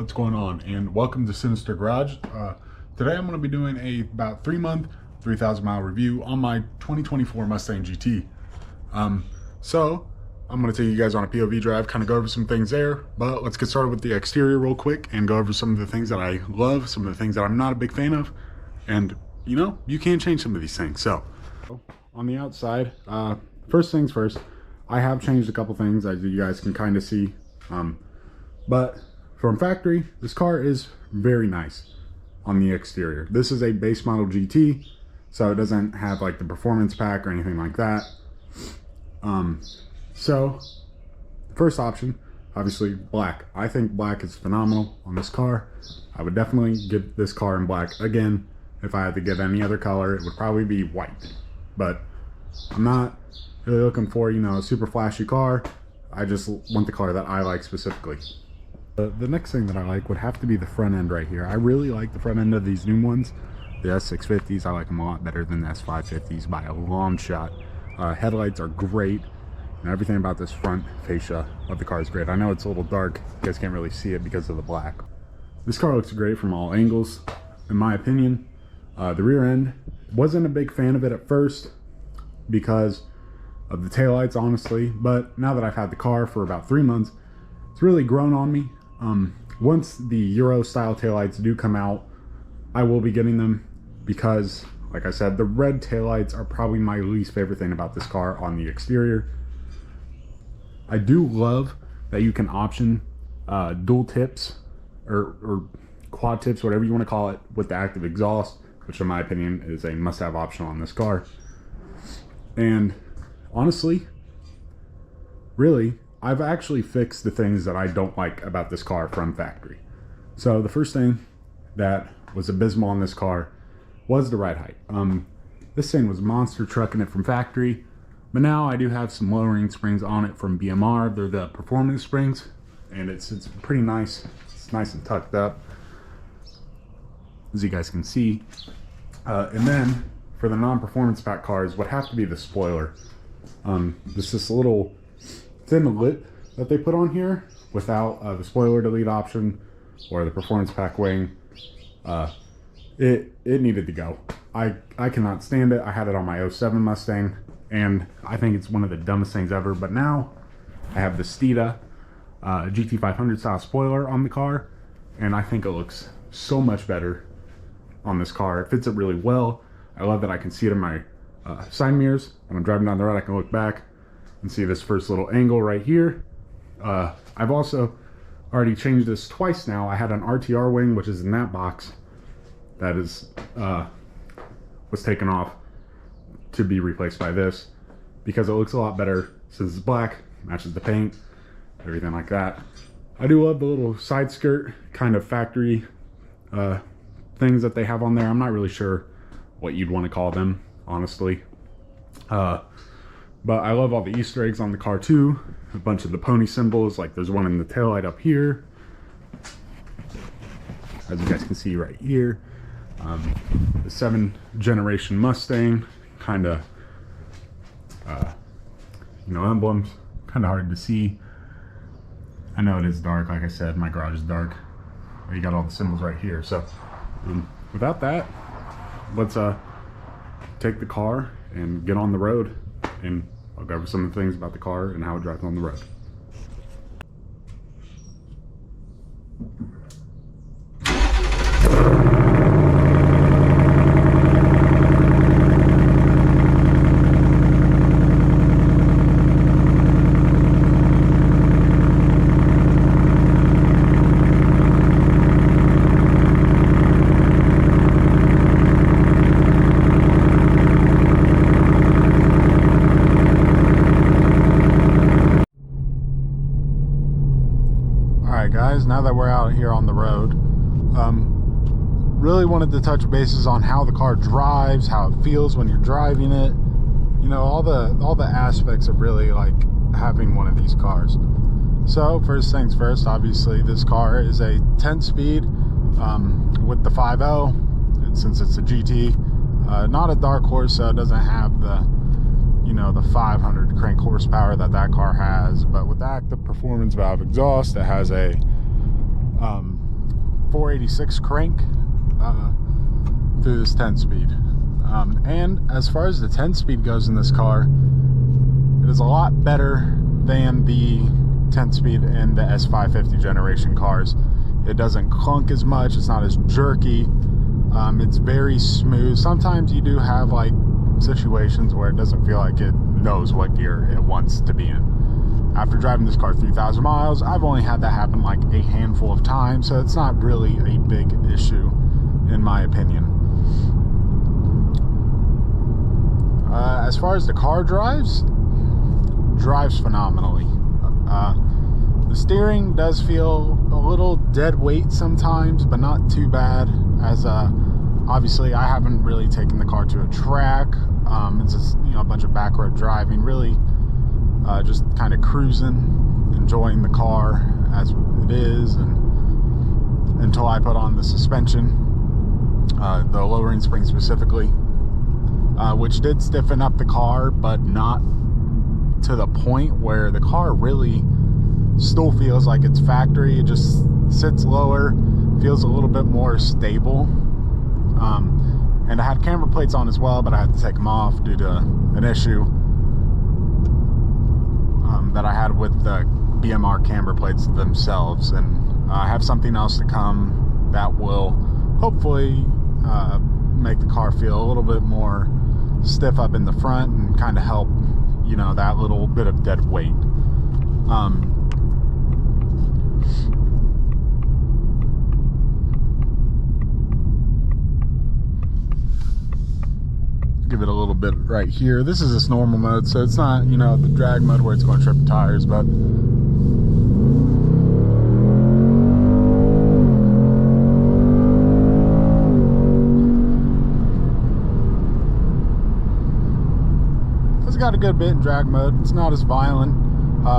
what's going on, and welcome to Sinister Garage. Today I'm going to be doing about 3-month 3,000 mile review on my 2024 Mustang GT. So I'm going to take you guys on a POV drive, kind of go over some things there, but let's get started with the exterior real quick and go over some of the things that I love, some of the things that I'm not a big fan of, and you know, you can change some of these things. So on the outside, first things first, I have changed a couple things as you guys can kind of see, but from factory, this car is very nice on the exterior. This is a base model GT, so it doesn't have like the performance pack or anything like that. So first option, obviously black. I think black is phenomenal on this car. I would definitely give this car in black again. If I had to give any other color, it would probably be white, but I'm not really looking for, you know, a super flashy car. I just want the car that I like specifically. The next thing that I like would have to be the front end right here. I really like the front end of these new ones. The S650s, I like them a lot better than the S550s by a long shot. Headlights are great, and everything about this front fascia of the car is great. I know it's a little dark, you guys can't really see it because of the black. This car looks great from all angles, in my opinion. The rear end, wasn't a big fan of it at first because of the taillights, honestly, but now that I've had the car for about 3 months, it's really grown on me. Once the Euro style taillights do come out, I will be getting them because, like I said, the red taillights are probably my least favorite thing about this car on the exterior. I do love that you can option dual tips or quad tips, whatever you want to call it, with the active exhaust, which in my opinion is a must-have option on this car. And honestly, really, I've actually fixed the things that I don't like about this car from factory. So the first thing that was abysmal on this car was the ride height. This thing was monster trucking it from factory, but now I do have some lowering springs on it from BMR. They're the performance springs, and it's pretty nice. It's nice and tucked up, as you guys can see. And then for the non-performance pack cars, would have to be the spoiler. There's this little thin lip that they put on here without the spoiler delete option or the performance pack wing. It needed to go. I cannot stand it. I had it on my 07 Mustang, and I think it's one of the dumbest things ever. But now I have the Steeda GT500 style spoiler on the car, and I think it looks so much better on this car. It fits it really well. I love that I can see it in my side mirrors. When I'm driving down the road, I can look back and see this first little angle right here. I've also already changed this twice now. I had an RTR wing, which is in that box, that is was taken off to be replaced by this because it looks a lot better since it's black, matches the paint, everything like that. I do love the little side skirt kind of factory things that they have on there. I'm not really sure what you'd want to call them, honestly. But I love all the Easter eggs on the car too. A bunch of the pony symbols, like there's one in the taillight up here, as you guys can see right here. The 7th generation Mustang, kind of, you know, emblems, kind of hard to see. I know it is dark, like I said, my garage is dark. You got all the symbols right here. So without that, let's take the car and get on the road, and I'll go over some of the things about the car and how it drives on the road. Guys, now that we're out here on the road, really wanted to touch bases on how the car drives, how it feels when you're driving it, you know, all the aspects of really like having one of these cars. So first things first, obviously this car is a 10-speed with the 5.0, since it's a GT, not a dark horse, so it doesn't have the, you know, the 500 crank horsepower that car has, but with the active performance valve exhaust, it has a 486 crank through this 10-speed. And as far as the 10-speed goes in this car, it is a lot better than the 10-speed in the S550 generation cars. It doesn't clunk as much, it's not as jerky, it's very smooth. Sometimes you do have like situations where it doesn't feel like it knows what gear it wants to be in. After driving this car 3,000 miles, I've only had that happen like a handful of times, so it's not really a big issue in my opinion. As far as the car drives phenomenally. The steering does feel a little dead weight sometimes, but not too bad, as obviously I haven't really taken the car to a track. It's just, you know, a bunch of back road driving, really just kind of cruising, enjoying the car as it is, and until I put on the suspension, the lowering spring specifically, which did stiffen up the car, but not to the point where the car really still feels like it's factory. It just sits lower, feels a little bit more stable. And I had camber plates on as well, but I had to take them off due to an issue that I had with the BMR camber plates themselves. And I have something else to come that will hopefully make the car feel a little bit more stiff up in the front and kind of help, you know, that little bit of dead weight. Give it a little bit right here. This is its normal mode, so it's not, you know, the drag mode where it's going to trip the tires, but it's got a good bit in drag mode. It's not as violent.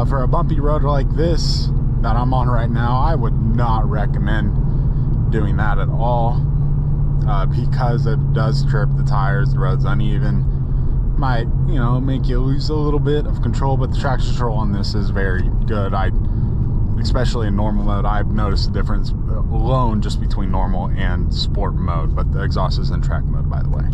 For a bumpy road like this that I'm on right now, I would not recommend doing that at all. Because it does trip the tires, the road's uneven, might, you know, make you lose a little bit of control, but the traction control on this is very good. Especially in normal mode, I've noticed the difference alone just between normal and sport mode, but the exhaust is in track mode, by the way.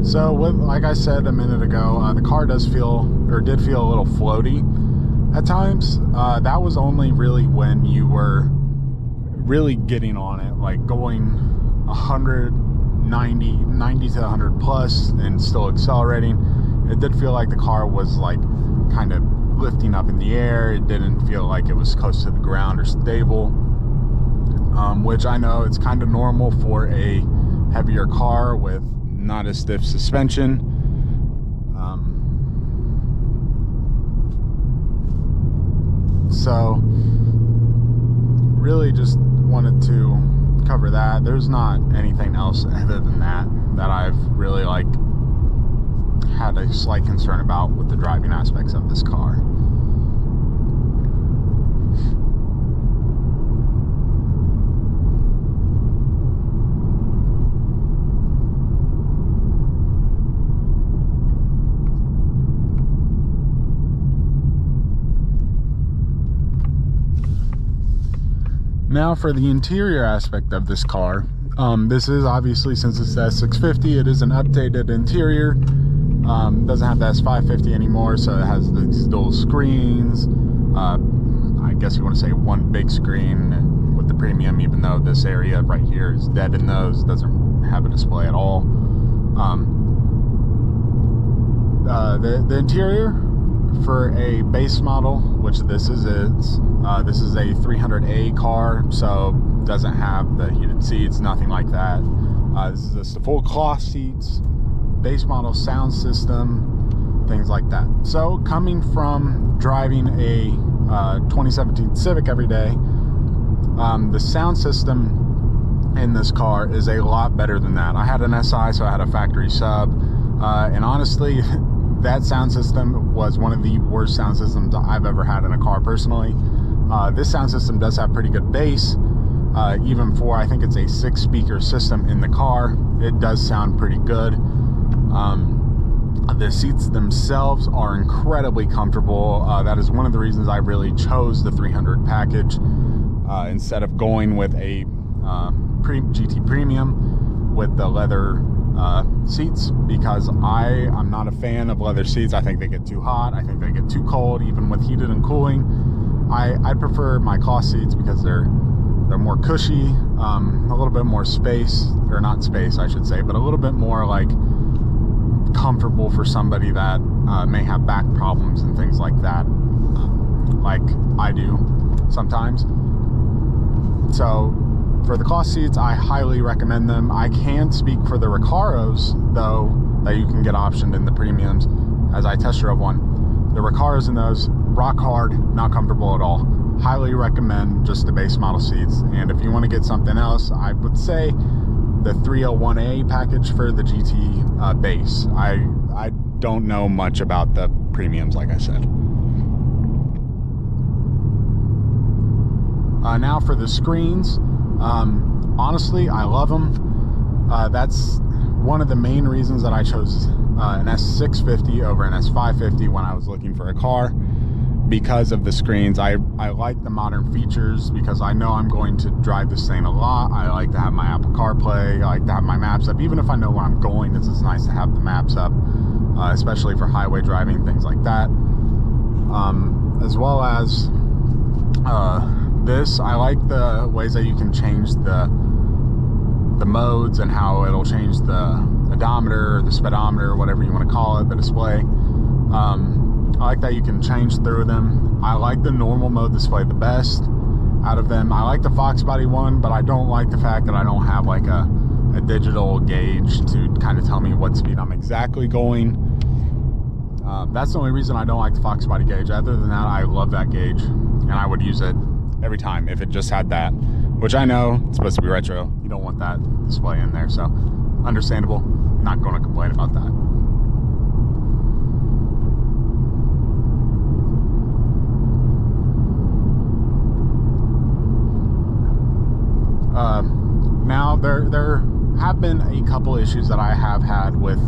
So, like I said a minute ago, the car did feel a little floaty at times. That was only really when you were really getting on it, like going 90 to 100 plus and still accelerating. It did feel like the car was like kind of lifting up in the air. It didn't feel like it was close to the ground or stable, which I know it's kind of normal for a heavier car with not as stiff suspension. So really just wanted to cover that. There's not anything else other than that I've really like had a slight concern about with the driving aspects of this car. Now for the interior aspect of this car, this is obviously, since it's the S650, it is an updated interior. Doesn't have the S550 anymore, so it has these dual screens. I guess you want to say one big screen with the premium, even though this area right here is dead in those, doesn't have a display at all. The interior for a base model, which this is a 300A car, so doesn't have the heated seats, nothing like that. This is just the full cloth seats, base model sound system, things like that. So coming from driving a 2017 Civic every day, the sound system in this car is a lot better than that. I had an SI, so I had a factory sub, and honestly, that sound system was one of the worst sound systems I've ever had in a car personally. This sound system does have pretty good bass, even for, I think it's a 6-speaker system in the car, it does sound pretty good. The seats themselves are incredibly comfortable. That is one of the reasons I really chose the 300 package instead of going with a GT Premium with the leather seats, because I'm not a fan of leather seats. I think they get too hot. I think they get too cold, even with heated and cooling. I prefer my cloth seats because they're more cushy, a little bit more space, or not space I should say, but a little bit more like comfortable for somebody that may have back problems and things like that, like I do sometimes. So for the cloth seats, I highly recommend them. I can speak for the Recaros though, that you can get optioned in the premiums, as I test drove one. The Recaros in those, rock hard, not comfortable at all. Highly recommend just the base model seats. And if you want to get something else, I would say the 301A package for the GT base. I don't know much about the premiums, like I said. Now for the screens, honestly, I love them. That's one of the main reasons that I chose an S650 over an S550 when I was looking for a car, because of the screens. I like the modern features because I know I'm going to drive this thing a lot. I like to have my Apple CarPlay, I like to have my maps up. Even if I know where I'm going, it's nice to have the maps up, especially for highway driving, things like that. As well as this, I like the ways that you can change the modes and how it'll change the odometer or the speedometer, whatever you want to call it, the display. I like that you can change through them. I like the normal mode display the best out of them. I like the Fox body one, but I don't like the fact that I don't have like a digital gauge to kind of tell me what speed I'm exactly going. That's the only reason I don't like the Fox body gauge. Other than that, I love that gauge, and I would use it every time if it just had that, which I know it's supposed to be retro. You don't want that display in there, so understandable. Not going to complain about that. Now there have been a couple issues that I have had with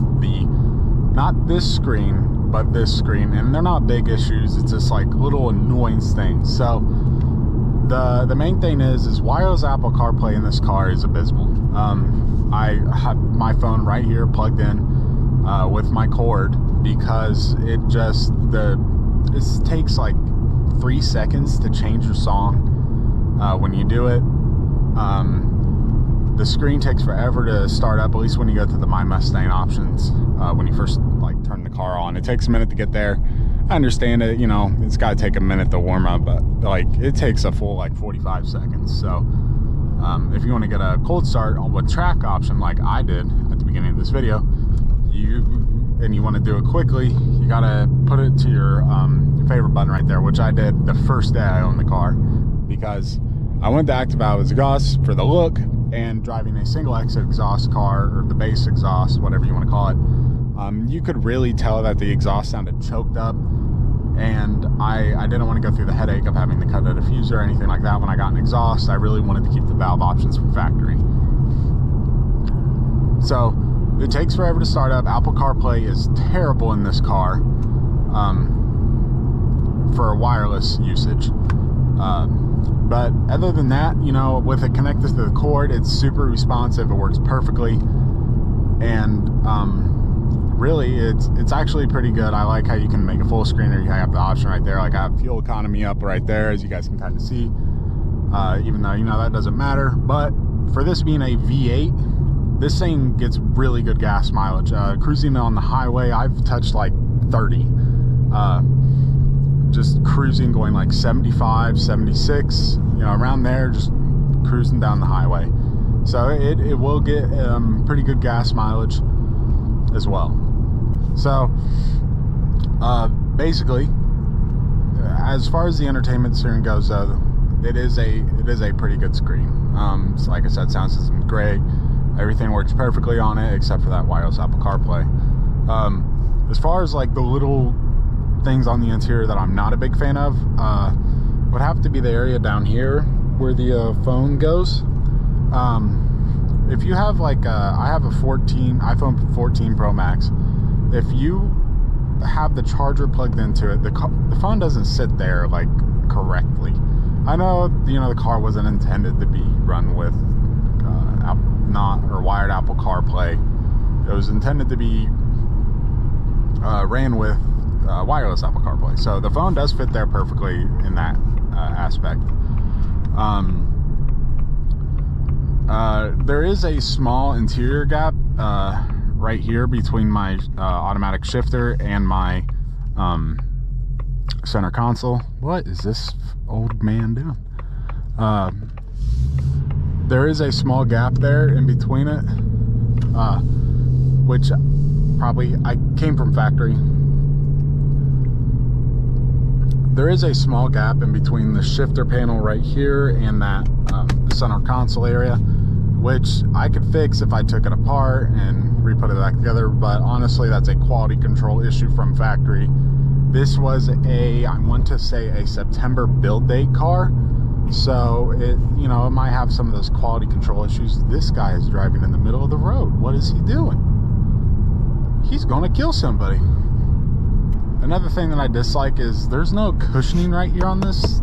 not this screen, but this screen, and they're not big issues. It's just like little annoyance things. So the main thing is wireless Apple CarPlay in this car is abysmal. I have my phone right here plugged in with my cord, because it takes like 3 seconds to change your song when you do it. The screen takes forever to start up, at least when you go to the My Mustang options. When you first like turn the car on, it takes a minute to get there. I understand it, you know, it's got to take a minute to warm up, but like it takes a full like 45 seconds. So if you want to get a cold start with track option like I did at the beginning of this video, and you want to do it quickly, you got to put it to your favorite button right there, which I did the first day I owned the car, because I wanted to activate exhaust for the look, and driving a single exit exhaust car, or the base exhaust, whatever you want to call it, you could really tell that the exhaust sounded choked up, and I didn't want to go through the headache of having to cut a diffuser or anything like that when I got an exhaust. I really wanted to keep the valve options from factory. So it takes forever to start up. Apple CarPlay is terrible in this car for wireless usage. But other than that, you know, with it connected to the cord, it's super responsive. It works perfectly, and really, it's actually pretty good. I like how you can make a full screen, or you have the option right there. Like I have fuel economy up right there, as you guys can kind of see. Even though, you know, that doesn't matter, but for this being a V8, this thing gets really good gas mileage. Cruising on the highway, I've touched like 30. Just cruising, going like 75, 76, you know, around there, just cruising down the highway. So it will get pretty good gas mileage as well. So basically, as far as the entertainment steering goes, it is a pretty good screen. So like I said, sound system's great. Everything works perfectly on it except for that wireless Apple CarPlay. As far as like the little things on the interior that I'm not a big fan of, would have to be the area down here. where the phone goes. If you have like I have a iPhone 14 Pro Max. If you have the charger plugged into it, the phone doesn't sit there like correctly. I know, you know, the car wasn't intended to be run with wired Apple CarPlay. It was intended to be ran with wireless Apple CarPlay. So the phone does fit there perfectly in that aspect. There is a small interior gap right here between my automatic shifter and my center console. What is this old man doing? There is a small gap there in between it, which probably I came from factory. There is a small gap in between the shifter panel right here and that center console area, which I could fix if I took it apart and re-put it back together, but honestly that's a quality control issue from factory. This was I want to say a September build date car, so it, you know, it might have some of those quality control issues. This guy is driving in the middle of the road. What is he doing? He's gonna kill somebody. Another thing that I dislike is there's no cushioning right here on this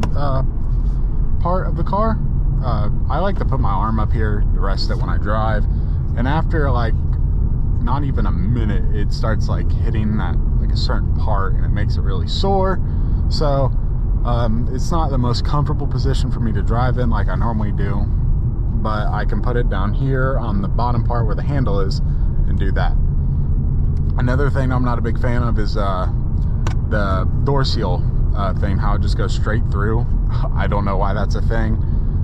part of the car. I like to put my arm up here to rest it when I drive, and after like not even a minute it starts like hitting that like a certain part and it makes it really sore. So it's not the most comfortable position for me to drive in like I normally do, but I can put it down here on the bottom part where the handle is and do that. Another thing I'm not a big fan of is the door seal thing, how it just goes straight through. I don't know why that's a thing.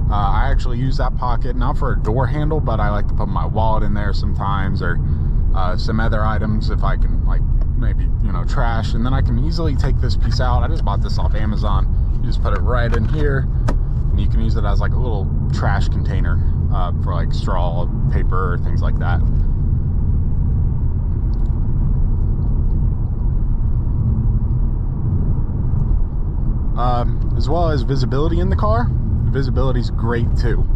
I actually use that pocket not for a door handle, but I like to put my wallet in there sometimes, or some other items if I can, like maybe, you know, trash, and then I can easily take this piece out. I just bought this off Amazon. You just put it right in here and you can use it as like a little trash container for like straw, paper, or things like that. As well as visibility in the car. The visibility is great too.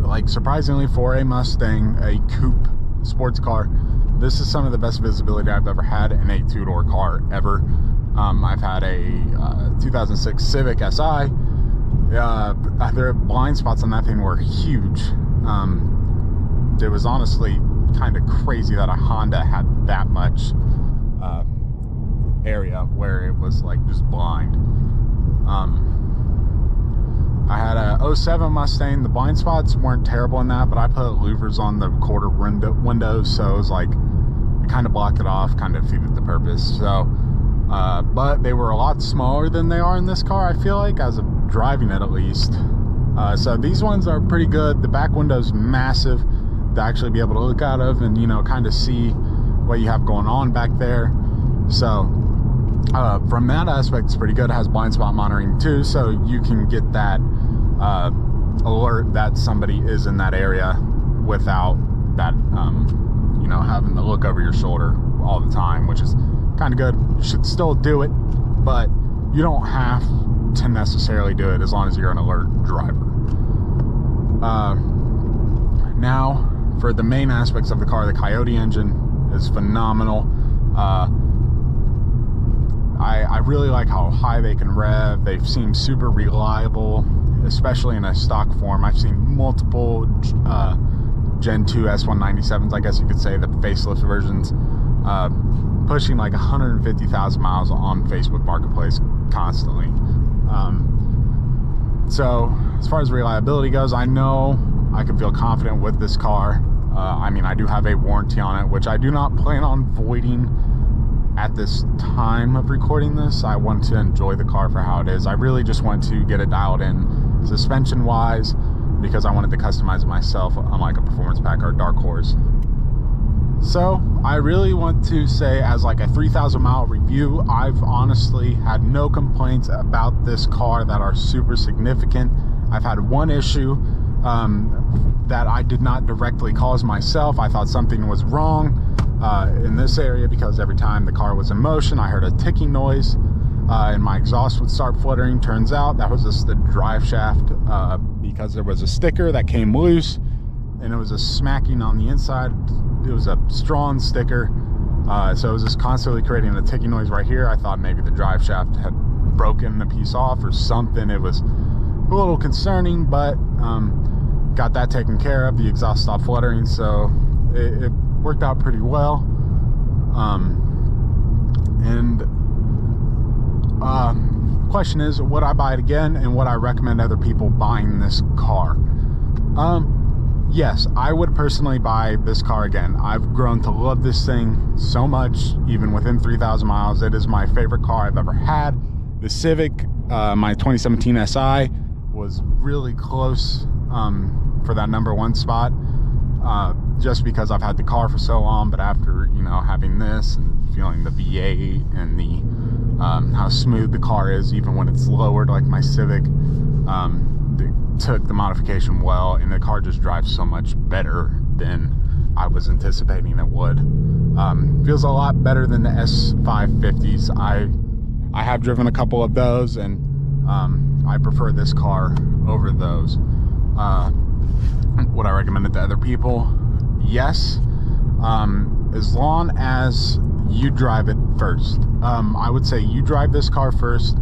Like surprisingly for a Mustang, a coupe sports car, this is some of the best visibility I've ever had in a two-door car ever. I've had a 2006 Civic Si. Their blind spots on that thing were huge. It was honestly kind of crazy that a Honda had that much area where it was like just blind. I had a 07 Mustang. The blind spots weren't terrible in that, but I put louvers on the quarter windows, so it was like it kind of blocked it off, kind of defeated the purpose. So but they were a lot smaller than they are in this car, I feel like, as of driving it at least. So these ones are pretty good. The back window's massive to actually be able to look out of and, you know, kind of see what you have going on back there. So from that aspect, it's pretty good. It has blind spot monitoring too, so you can get that alert that somebody is in that area without that, you know, having to look over your shoulder all the time, which is kind of good. You should still do it, but you don't have to necessarily do it as long as you're an alert driver. Now, for the main aspects of the car, the Coyote engine is phenomenal. I really like how high they can rev. They seem super reliable, especially in a stock form. I've seen multiple Gen 2 S197s, I guess you could say, the facelift versions, pushing like 150,000 miles on Facebook Marketplace constantly. So as far as reliability goes, I know I can feel confident with this car. I mean, I do have a warranty on it, which I do not plan on voiding at this time of recording this. I want to enjoy the car for how it is. I really just want to get it dialed in suspension wise, because I wanted to customize it myself, unlike a performance pack or Dark Horse. So I really want to say, as like a 3,000 mile review, I've honestly had no complaints about this car that are super significant. I've had one issue that I did not directly cause myself. I thought something was wrong in this area, because every time the car was in motion I heard a ticking noise. and my exhaust would start fluttering. Turns out that was just the drive shaft, because there was a sticker that came loose and it was a smacking on the inside. It was a strong sticker, so it was just constantly creating a ticking noise right here. I thought maybe the drive shaft had broken the piece off or something. It was a little concerning, but got that taken care of. The exhaust stopped fluttering, so it worked out pretty well. Question is, would I buy it again, and would I recommend other people buying this car? Yes, I would personally buy this car again. I've grown to love this thing so much, even within 3,000 miles. It is my favorite car I've ever had. The Civic, my 2017 SI, was really close for that #1 spot, just because I've had the car for so long. But after, you know, having this and feeling the V8 and the how smooth the car is, even when it's lowered like my Civic, took the modification well, and the car just drives so much better than I was anticipating it would. Feels a lot better than the S550s. I have driven a couple of those, and I prefer this car over those. Would I recommend it to other people? Yes, as long as you drive it first. I would say you drive this car first.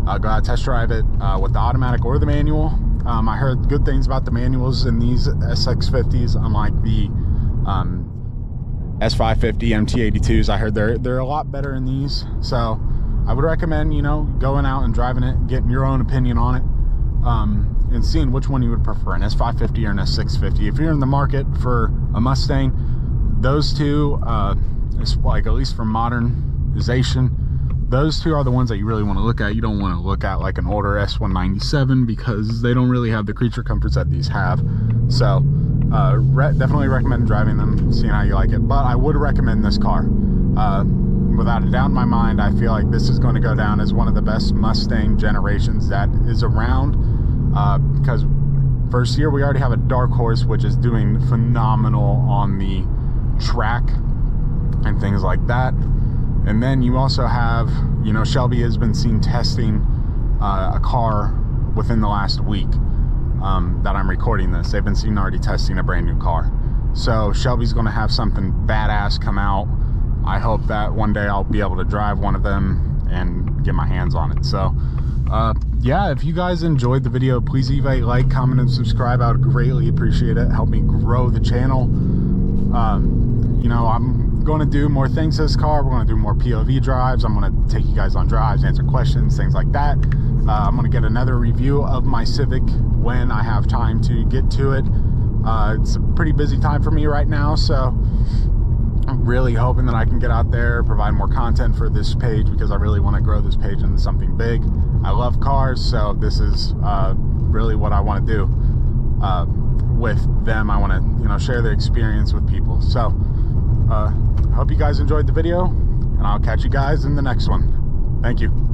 Go out, test drive it with the automatic or the manual. I heard good things about the manuals in these S650s, unlike the S550 MT82s. I heard they're a lot better in these, so I would recommend, you know, going out and driving it, getting your own opinion on it, and seeing which one you would prefer, an S550 or an S650. If you're in the market for a Mustang, those two, it's like, at least for modernization, those two are the ones that you really want to look at. You don't want to look at like an older S197, because they don't really have the creature comforts that these have. So definitely recommend driving them, seeing how you like it. But I would recommend this car. Without a doubt in my mind, I feel like this is going to go down as one of the best Mustang generations that is around, because first year we already have a dark horse, which is doing phenomenal on the track and things like that. And then you also have, you know, Shelby has been seen testing a car within the last week that I'm recording this. They've been seen already testing a brand new car. So Shelby's going to have something badass come out. I hope that one day I'll be able to drive one of them and get my hands on it. So yeah, if you guys enjoyed the video, please leave a like, comment, and subscribe. I would greatly appreciate it. Help me grow the channel. You know, I'm going to do more things to this car. We're going to do more POV drives. I'm going to take you guys on drives, answer questions, things like that. I'm going to get another review of my Civic when I have time to get to it. It's a pretty busy time for me right now, so I'm really hoping that I can get out there, provide more content for this page, because I really want to grow this page into something big. I love cars, so this is really what I want to do with them. I want to, you know, share the experience with people. So I hope you guys enjoyed the video, and I'll catch you guys in the next one. Thank you.